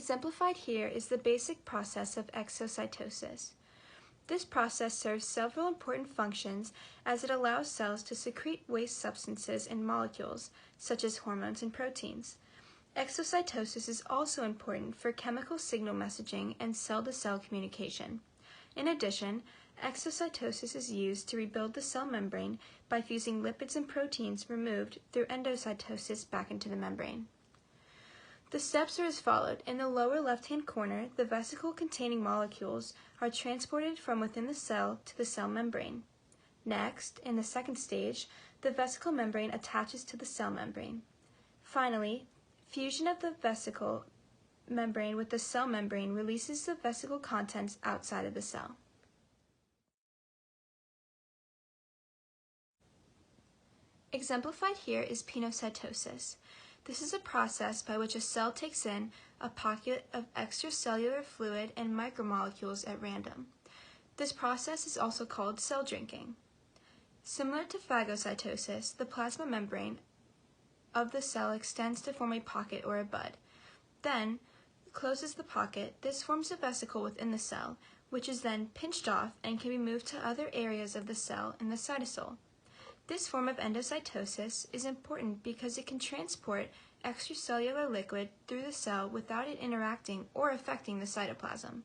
Exemplified here is the basic process of exocytosis. This process serves several important functions as it allows cells to secrete waste substances and molecules, such as hormones and proteins. Exocytosis is also important for chemical signal messaging and cell-to-cell communication. In addition, exocytosis is used to rebuild the cell membrane by fusing lipids and proteins removed through endocytosis back into the membrane. The steps are as followed. In the lower left-hand corner, the vesicle-containing molecules are transported from within the cell to the cell membrane. Next, in the second stage, the vesicle membrane attaches to the cell membrane. Finally, fusion of the vesicle membrane with the cell membrane releases the vesicle contents outside of the cell. Exemplified here is pinocytosis. This is a process by which a cell takes in a pocket of extracellular fluid and micromolecules at random. This process is also called cell drinking. Similar to phagocytosis, the plasma membrane of the cell extends to form a pocket or a bud. Then, closes the pocket. This forms a vesicle within the cell, which is then pinched off and can be moved to other areas of the cell in the cytosol. This form of endocytosis is important because it can transport extracellular liquid through the cell without it interacting or affecting the cytoplasm.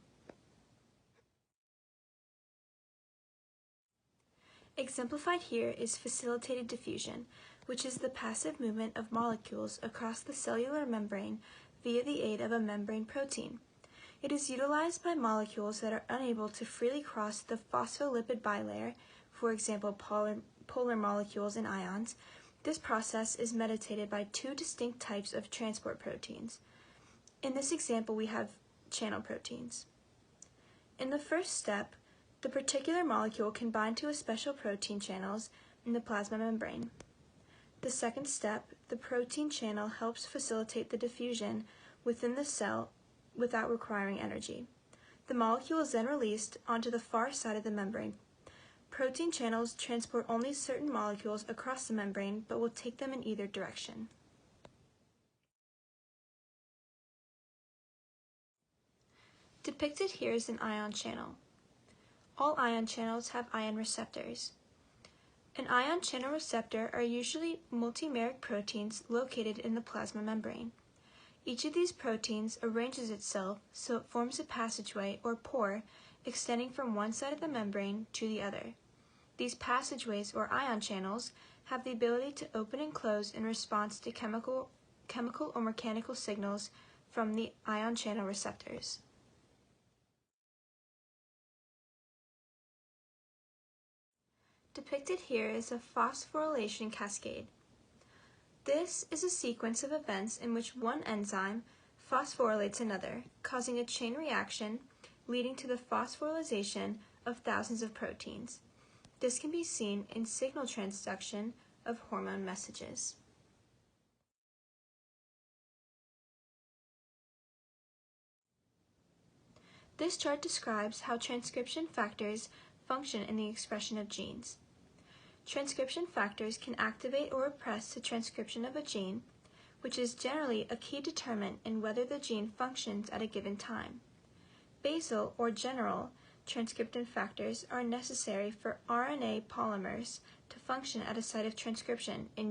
Exemplified here is facilitated diffusion, which is the passive movement of molecules across the cellular membrane via the aid of a membrane protein. It is utilized by molecules that are unable to freely cross the phospholipid bilayer, for example, polar molecules and ions. This process is mediated by two distinct types of transport proteins. In this example, we have channel proteins. In the first step, the particular molecule can bind to a special protein channels in the plasma membrane. The second step, the protein channel helps facilitate the diffusion within the cell without requiring energy. The molecule is then released onto the far side of the membrane. Protein channels transport only certain molecules across the membrane, but will take them in either direction. Depicted here is an ion channel. All ion channels have ion receptors. An ion channel receptor are usually multimeric proteins located in the plasma membrane. Each of these proteins arranges itself so it forms a passageway or pore extending from one side of the membrane to the other. These passageways or ion channels have the ability to open and close in response to chemical or mechanical signals from the ion channel receptors. Depicted here is a phosphorylation cascade. This is a sequence of events in which one enzyme phosphorylates another, causing a chain reaction leading to the phosphorylation of thousands of proteins. This can be seen in signal transduction of hormone messages. This chart describes how transcription factors function in the expression of genes. Transcription factors can activate or repress the transcription of a gene, which is generally a key determinant in whether the gene functions at a given time. Basal or general transcription factors are necessary for RNA polymers to function at a site of transcription in